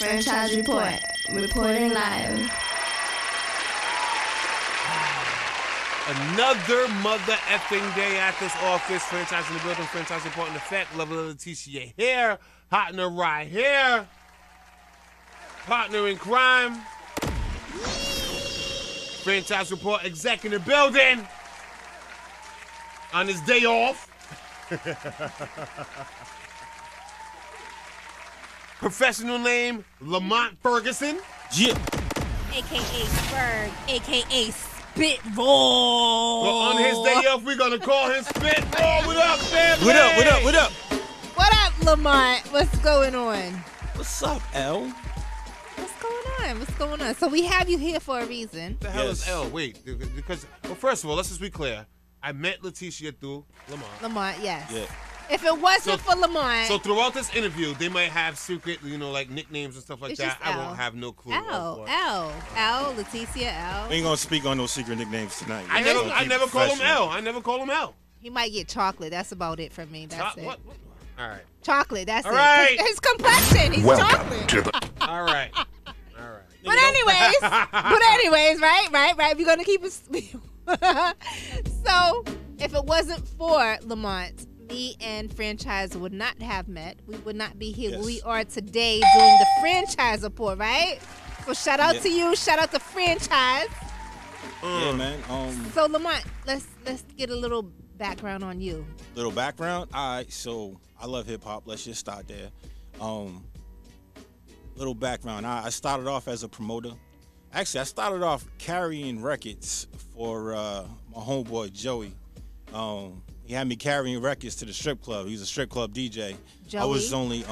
Franchise Report, reporting live. Another mother effing day at this office. Franchise in the building, franchise report in effect. Level of Leticia here. Partner right here. Partner in crime. Franchise report exec in the building. On his day off. Professional name, Lamont Ferguson. Yeah. A.K.A. Spurg, A.K.A. SpitRaw. Well, on his day off, we're going to call him SpitRaw. What up, family? What up, what up, what up? What up, Lamont? What's going on? What's up, L? What's going on? What's going on? So we have you here for a reason. What the hell is L? Wait, because, well, first of all, let's just be clear. I met Leticia through Lamont. Lamont, yes. Yeah. If it wasn't for Lamont. So throughout this interview, they might have secret, like nicknames and stuff like that. I won't have no clue. L, Leticia, L. We ain't gonna speak on no secret nicknames tonight. I never call him L. I never call him L. He might get chocolate. That's about it for me. That's it. What? All right. Chocolate. That's all it. Right. His complexion. He's chocolate. All right. But anyways, right. We're gonna keep it. So if it wasn't for Lamont, me and Franchise would not have met. We would not be here where we are today doing the Franchise report, right? So shout out to you. Shout out to Franchise. Yeah, man. So Lamont, let's get a little background on you. Little background. All right. So I love hip hop. Let's just start there. Little background. I started off as a promoter. Actually, I started off carrying records for my homeboy Joey. He had me carrying records to the strip club. He was a strip club DJ. Joey? I was only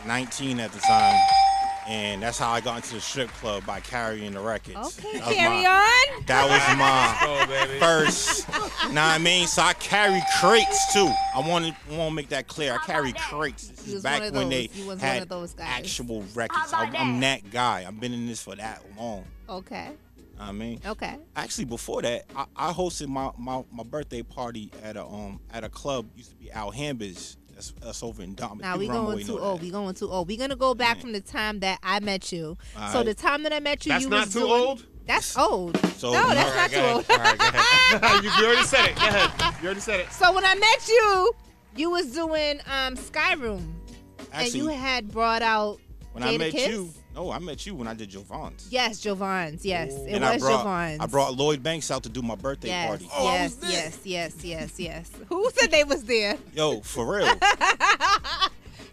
19 at the time, and that's how I got into the strip club, by carrying the records. Okay, carry on. That was my first. Know what I mean? So I carry crates too. I want to make that clear. I carry crates. This is back when they had actual records. I'm that guy. I've been in this for that long. Okay. I mean, okay. Actually, before that, I hosted my birthday party at a club. Used to be Alhambra's. That's over in Dartmouth. Now we going too old. We going too old. We're gonna go back from the time that I met you. So the time that I met you, that's you not was too doing, old. That's old. So, no, that's not too old. All right, go ahead. You already said it. Go ahead. You already said it. So when I met you, you was doing Skyroom, actually, and you had brought out. When I met you, I met you when I did Jovan's. Yes, Jovan's. Yes, it was Jovan's. I brought Lloyd Banks out to do my birthday party. Yes. Who said they was there? Yo, for real.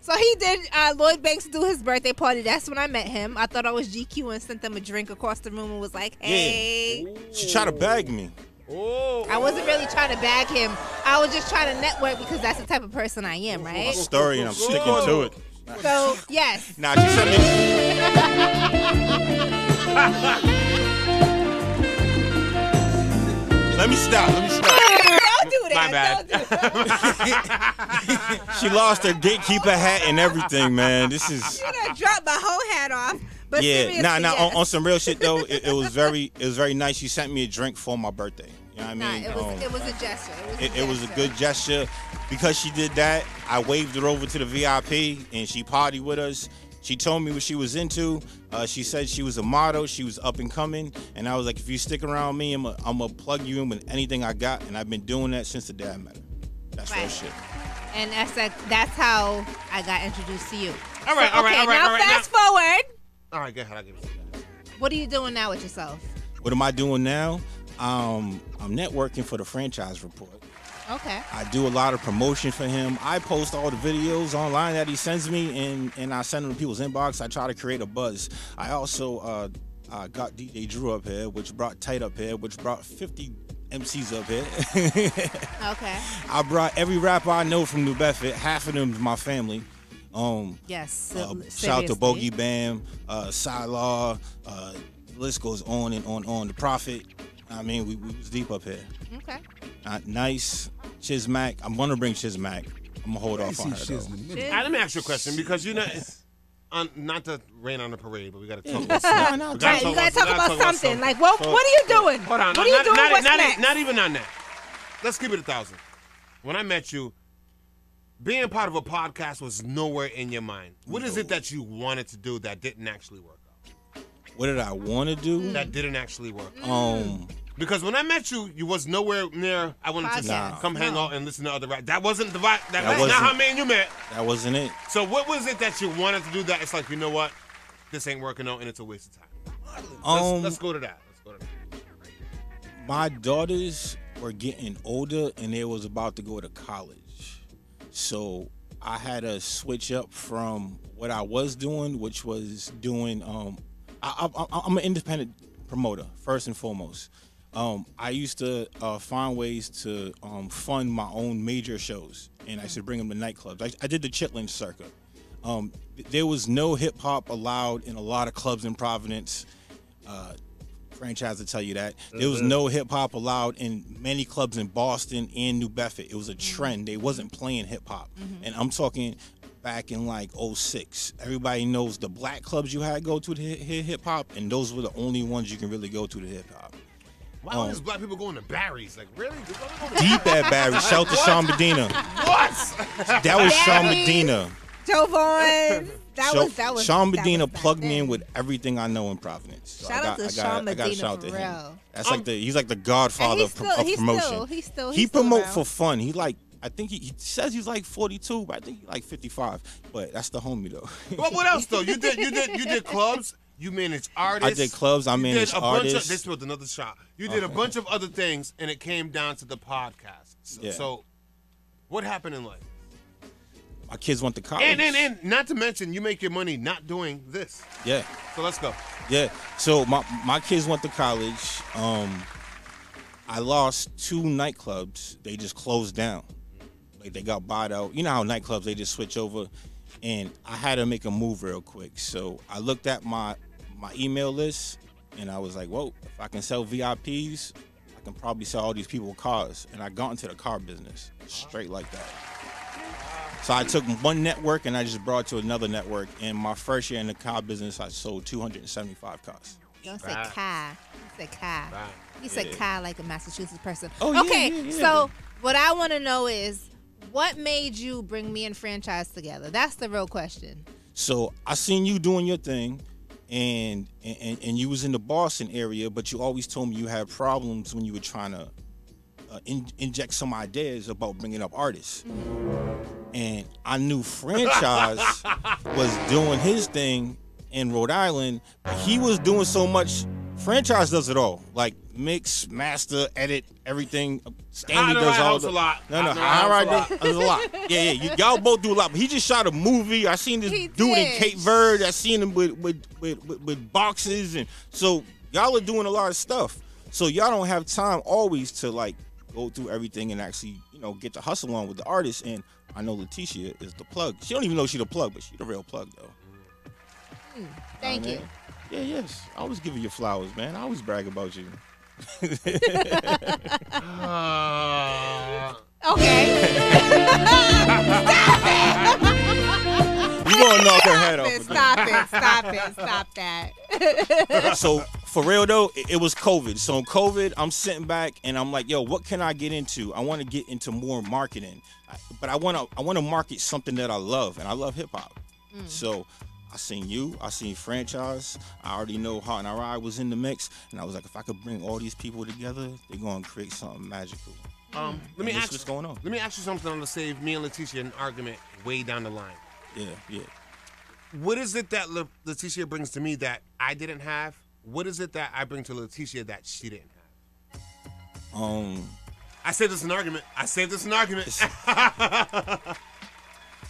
So he did Lloyd Banks do his birthday party. That's when I met him. I thought I was GQ and sent them a drink across the room and was like, hey. Yeah. She tried to bag me. I wasn't really trying to bag him. I was just trying to network because that's the type of person I am, right? Story, and I'm sticking to it. So, yes. Nah, she sent me. Let me stop. Don't do that. My bad. Don't do that. She lost her gatekeeper hat and everything, man. This is. She done dropped my whole hat off. But yeah, nah. yes. On some real shit though, it was very nice. She sent me a drink for my birthday. You know what I mean? It was a gesture. It was a good gesture. Because she did that, I waved her over to the VIP, and she partied with us. She told me what she was into. She said she was a model. She was up and coming. And I was like, if you stick around me, I'm going to plug you in with anything I got. And I've been doing that since the day I met her. That's real shit. And that's how I got introduced to you. All right. Now fast forward. All right, go ahead. I'll give it to you. What are you doing now with yourself? What am I doing now? I'm networking for the Franchise Report. Okay. I do a lot of promotion for him. I post all the videos online that he sends me, and I send them to people's inbox. I try to create a buzz. I also got DJ Thru up here, which brought Tight up here, which brought 50 MCs up here. Okay. I brought every rapper I know from New Bedford. Half of them is my family. Yes. Shout out to Bogey Bam, Silaw, the list goes on and on. The Prophet. I mean, we was deep up here. Okay. Nice. Chizmac. I'm going to bring Chizmac. I'm going to hold off on her, though. Let me ask you a question, because you know, not to rain on the parade, but we got to talk about something. You got to talk about something. Like, what are you doing? Hold on. What are you doing? What's next? Not even on that. Let's keep it 1,000. When I met you, being part of a podcast was nowhere in your mind. What is it that you wanted to do that didn't actually work out? What did I want to do? That didn't actually work out. Because when I met you, you was nowhere near. I wanted to come hang out and listen to other rap. That wasn't the vibe. That's not how me and you met. That wasn't it. So what was it that you wanted to do that it's like, you know what? This ain't working out and it's a waste of time. Let's go to that. My daughters were getting older and they was about to go to college. So I had to switch up from what I was doing, which was doing, I'm an independent promoter, first and foremost. I used to find ways to fund my own major shows, and I used to bring them to nightclubs. I did the Chitlin circuit. There was no hip hop allowed in a lot of clubs in Providence. Franchise to tell you that. There was no hip hop allowed in many clubs in Boston and New Bedford. It was a trend. They wasn't playing hip hop. And I'm talking back in like 06. Everybody knows the black clubs you had to go to hear hip hop, and those were the only ones you can really go to hip hop. Why are these black people going to Barry's? Like, really? Deep at Barry's. Shout to Sean Medina. What? That was Sean Medina. Joe Vaughn. That was Sean Medina plugged me in with everything I know in Providence. So shout out to Sean Medina for real. That's like he's like the godfather of promotion. He promote for fun. I think he says he's like 42, but I think he's like 55. But that's the homie though. Well, what else though? You did clubs. You managed artists. I did clubs. I managed artists. This was another shot. You did a bunch of other things, and it came down to the podcast. So what happened in life? My kids went to college. And not to mention, you make your money not doing this. Yeah. So let's go. Yeah. So my kids went to college. I lost 2 nightclubs. They just closed down. Like they got bought out. You know how nightclubs, they just switch over. And I had to make a move real quick. So I looked at my email list, and I was like, whoa, if I can sell VIPs, I can probably sell all these people cars. And I got into the car business straight like that. So I took one network and I just brought it to another network. And my first year in the car business, I sold 275 cars. You don't say car. You say car. You say car like a Massachusetts person. Oh, okay, so what I want to know is, what made you bring me and Franchise together? That's the real question. So I seen you doing your thing, and you was in the Boston area, but you always told me you had problems when you were trying to inject some ideas about bringing up artists. And I knew Franchise was doing his thing in Rhode Island, but he was doing so much. Franchise does it all, like mix, master, edit, everything. Stanley does all the. A lot. No, there's a lot. Yeah. Y'all both do a lot. But he just shot a movie. I seen this dude in Cape Verde. I seen him with boxes, and so y'all are doing a lot of stuff. So y'all don't have time always to like go through everything and actually get the hustle on with the artists. And I know Leticia is the plug. She don't even know she the plug, but she the real plug though. Thank you. Yeah, yes. I always give you your flowers, man. I always brag about you. Okay. You gonna knock her head off. Stop that. So for real though, it was COVID. So in COVID, I'm sitting back and I'm like, yo, what can I get into? I want to get into more marketing, but I want to market something that I love, and I love hip hop. So I seen you, I seen Franchise. I already know Hot and I was in the mix, and I was like, if I could bring all these people together, they're gonna create something magical. Let me ask you what's going on. Let me ask you something to save me and Leticia an argument way down the line. Yeah. What is it that Leticia brings to me that I didn't have? What is it that I bring to Leticia that she didn't have? I saved this an argument.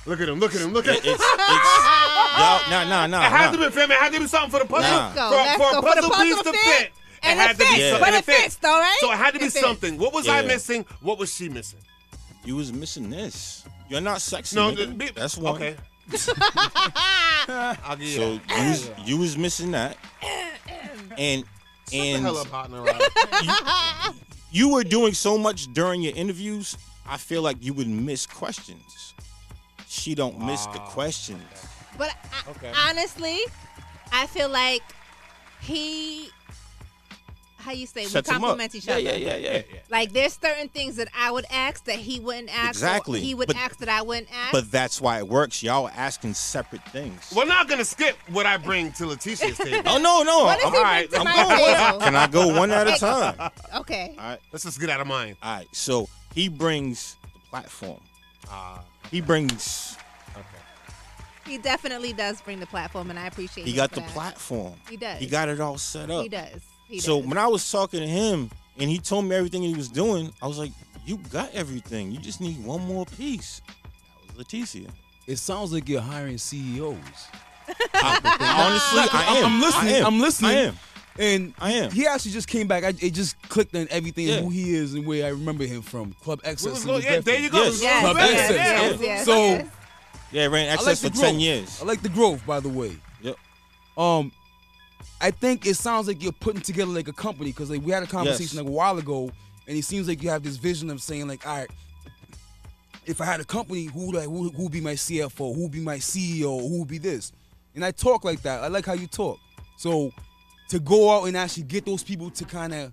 Look at him. It's y'all. Nah. It had to be, fam. It had to be something for the puzzle. Let's go. For a puzzle piece to fit. And it fits. But it fits, though, right? So it had to be something. What was I missing? What was she missing? You was missing this. You're not sexy. No, that's one. Okay. I'll give you so that. you was missing that, and Shut the hell up, partner. You were doing so much during your interviews. I feel like you would miss questions. She don't miss the questions. But honestly, I feel like how you say, we Sets 'em up. compliment each other. Yeah. Like there's certain things that I would ask that he wouldn't ask. Exactly. Or he would ask that I wouldn't ask. But that's why it works. Y'all are asking separate things. We're not gonna skip what I bring to Letitia's table. Oh no. What does I'm he all bring right. to I'm my going. table? Can I go one at a time? Okay. All right. Let's just get out of mine. All right. So he brings the platform. He brings. He definitely does bring the platform, and I appreciate. He him got for the that. platform. He does. He got it all set up. He does. So when I was talking to him and he told me everything he was doing, I was like, "You got everything. You just need one more piece." That was Leticia. It sounds like you're hiring CEOs. Honestly, I am. I'm listening. I am. And I am. he actually just came back. It just clicked on everything Yeah. who he is and where I remember him from. Club Excess. Yeah, there you go. Yes. Yes, Club yes, Excess. yes, yes, So yes. Yeah, ran I like Excess the for growth. 10 years. I like the growth, by the way. Yep. I think it sounds like you're putting together like a company because like we had a conversation like a while ago, and it seems like you have this vision of saying like, all right, if I had a company, who would be my CFO, who would be my CEO, who would be this? And I talk like that. I like how you talk. So to go out and actually get those people to kind of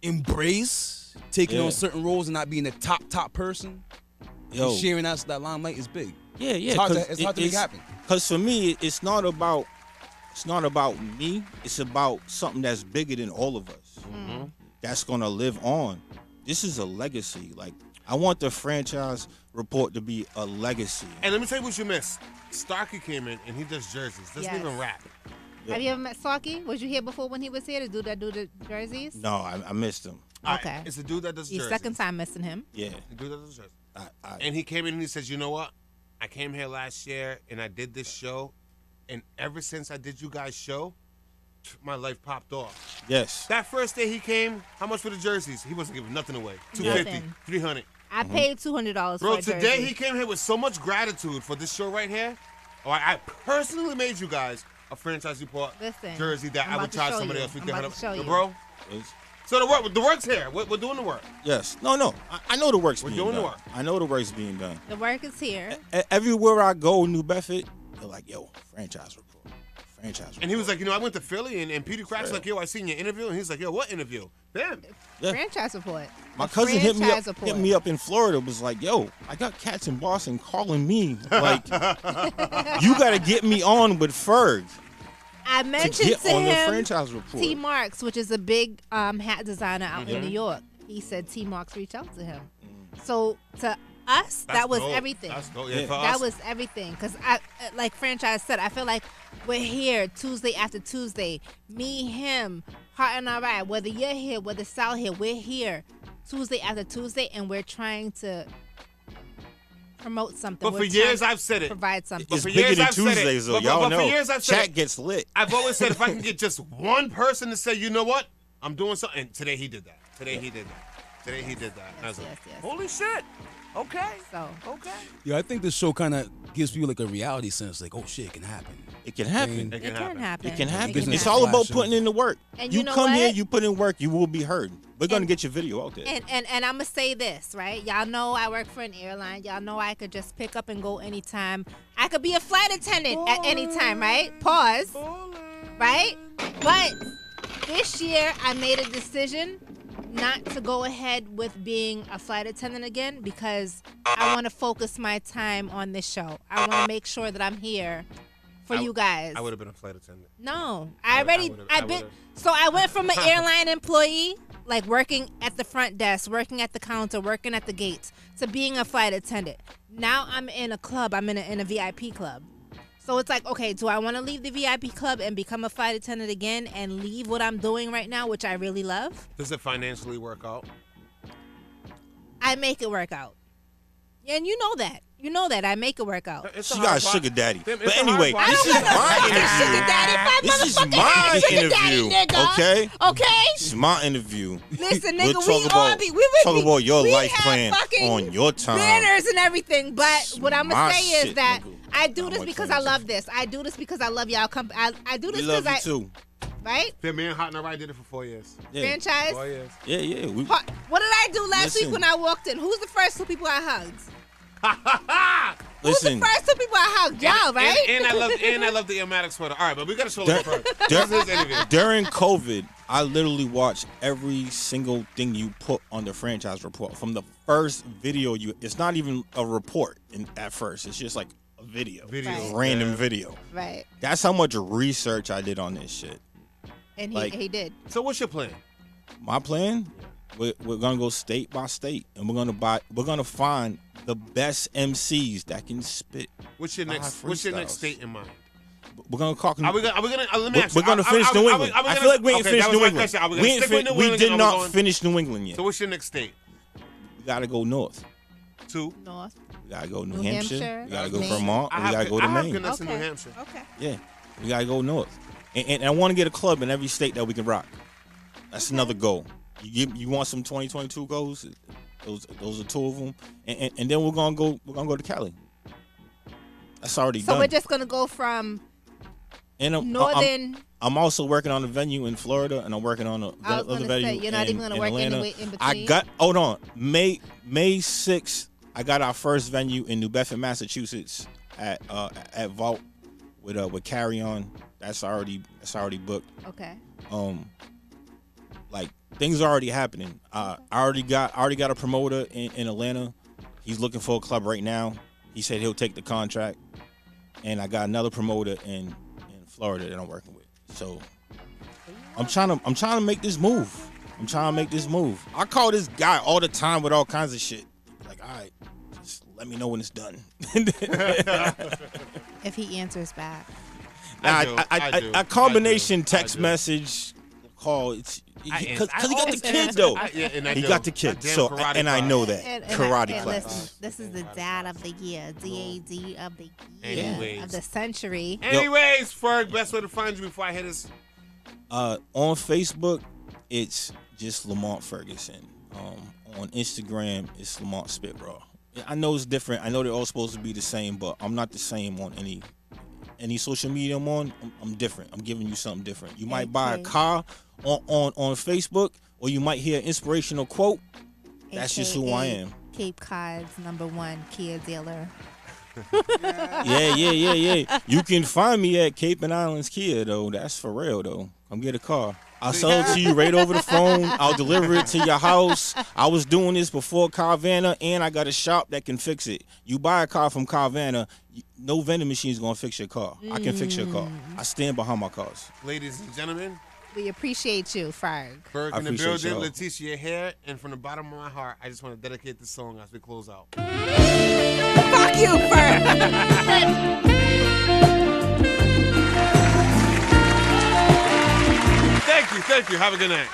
embrace taking on certain roles and not being the top person, and sharing that limelight is big. Yeah. It's hard to make it happen. Because for me, it's not about me. It's about something that's bigger than all of us. That's gonna live on. This is a legacy. Like I want the franchise report to be a legacy. And let me tell you what you missed. Starkey came in and he does jerseys. Doesn't Yes. even rap. Have you ever met Saki? Was you here before when he was here to do the jerseys? No, I missed him. Okay. It's a dude that does Your jerseys. second time missing him. Yeah. The dude that does jerseys. I And he came in and he says, you know what? I came here last year and I did this show. And ever since I did you guys' show, my life popped off. yes. That first day he came, how much for the jerseys? He wasn't giving nothing away. $250, Nothing. $300. I paid $200 Bro, for a jersey. today he came here with so much gratitude for this show right here. Oh, I personally made you guys a franchise report Listen, jersey that I'm I about would to charge show somebody you. else. We I'm can about have to show you. bro. So the work's here. We're doing the work. Yes. No. I know the work's We're being doing done. the work. I know the work's being done. The work is here. Everywhere I go, New Bedford, they're like, yo, franchise report. Franchise report. And he was like, I went to Philly, and Peter Crack's like, yo, I seen your interview. And he's like, yo, what interview? Bam. Yeah. Franchise report. My A cousin hit franchise report. me up in Florida, was like, yo, I got cats in Boston calling me. Like, you got to get me on with Ferg I to mentioned get to on the him franchise report. T Marks, which is a big hat designer out in New York. He said T Marks reach out to him. So to us, that was dope. everything. That's dope. Yeah. For That us. was everything. Because I, like franchise said, I feel like we're here Tuesday after Tuesday. Me, him, Heart and I Ride. Whether you're here, whether Sal here, we're here Tuesday after Tuesday, and we're trying to promote something. But We're for years, trying I've said to it. provide something. It's for bigger years than I've said it. Tuesdays, though. But Y'all for know. years I've said Chat it. gets lit. I've always said if I can get just one person to say, you know what, I'm doing something. And today he did that. Today he did that. I was like, yes. holy shit. Okay. So Okay. Yeah, I think this show kind of gives people like a reality sense, like, oh shit, it can happen. It can happen. It it can happen. It can happen. Business It's all about flashes. putting in the work. And you you know come here, what? you put in work, you will be heard. We're going to And- get your video out there. And I'm gonna say this, right? Y'all know I work for an airline. Y'all know I could just pick up and go anytime. I could be a flight attendant at any time, right? Pause. Right? But this year I made a decision not to go ahead with being a flight attendant again because I want to focus my time on this show. I want to make sure that I'm here for you guys. I would have been a flight attendant. No, I I've would've- been. So I went from an airline employee, like working at the front desk, working at the counter, working at the gates, to being a flight attendant. Now I'm in a club. I'm in a VIP club. So it's like, okay, do I want to leave the VIP club and become a flight attendant again and leave what I'm doing right now, which I really love? Does it financially work out? I make it work out. And you know that. You know that. I make it work out. It's She a got a hard sugar part. daddy. It's But a anyway, hard this is part. my Sugar interview. daddy, if I This is motherfucking my had a sugar interview, daddy, nigga. okay? Okay? This is my interview. Listen, We'll nigga, talk we all about- be, we would talk be, about your we life have plan fucking on your time. banners and everything. But what I'm my gonna say is shit, that nigga. I do How this much because time I is love it? this. I do this because I love y'all. I do We this love because you too. right? Yeah, me and Hot and I did it for 4 years. Yeah. Franchise. 4 years. Yeah. We, What did I do last Listen. week when I walked in? Who's the first two people I hugged? listen, Who's the first two people I hugged? Y'all, right? And I love the Illmatic sweater. All right, but we gotta show Dur- them first. dur- This is his interview. during COVID, I literally watch every single thing you put on the franchise report. From the first video, it's not even a report at first. It's just like a video. Right. Random video. Right. That's how much research I did on this shit. And he did. So what's your plan? My plan? We're gonna go state by state, and we're gonna find the best MCs that can spit. What's your next state in mind? We're gonna talk. Let me ask you. We're gonna finish New England. I feel like we ain't finished New England. We did not finish New England yet. So what's your next state? We gotta go north. To? North. We gotta go New Hampshire. Hampshire. We gotta go Maine. Vermont. We gotta go to I have Maine. goodness in New Hampshire. Okay. Yeah, we gotta go north. And I want to get a club in every state that we can rock. That's another goal. You want some 2022 goals? Those are two of them. And then we're gonna go to Cali. That's already done. So we're just gonna go from northern. I'm also working on a venue in Florida, and I'm working on another venue you're not even gonna work Atlanta. in between. Hold on. May 6th, I got our first venue in New Bedford, Massachusetts at Vault with Carry On. That's already booked. Okay. Like things are already happening. I already got a promoter in Atlanta. He's looking for a club right now. He said he'll take the contract, and I got another promoter in Florida that I'm working with. So I'm trying to make this move. I call this guy all the time with all kinds of shit. Like, all right, just let me know when it's done. If he answers back. A combination text message call. Because he got the kid though. He got the kid. So and I know that karate class. Listen, this is the dad of the year, DAD of the year, Anyways. of the century. Anyways, Ferg, best way to find you before I hit us. On Facebook, it's just Lamont Ferguson. On Instagram, it's Lamont SpitRaw. I know it's different. I know they're all supposed to be the same, but I'm not the same on any social media I'm on. I'm different. I'm giving you something different. You might buy a car on Facebook, or you might hear an inspirational quote. That's just who I am. Cape Cod's #1 Kia dealer. Yeah. You can find me at Cape and Islands Kia though. That's for real though. Come get a car. I'll sell it to you right over the phone. I'll deliver it to your house. I was doing this before Carvana, and I got a shop that can fix it. You buy a car from Carvana, no vending machine is gonna fix your car. I can fix your car. I stand behind my cars. Ladies and gentlemen, we appreciate you, Ferg. Ferg in the building, Leticia here, and from the bottom of my heart, I just want to dedicate this song as we close out. Fuck you, Ferg. Thank you. Have a good night.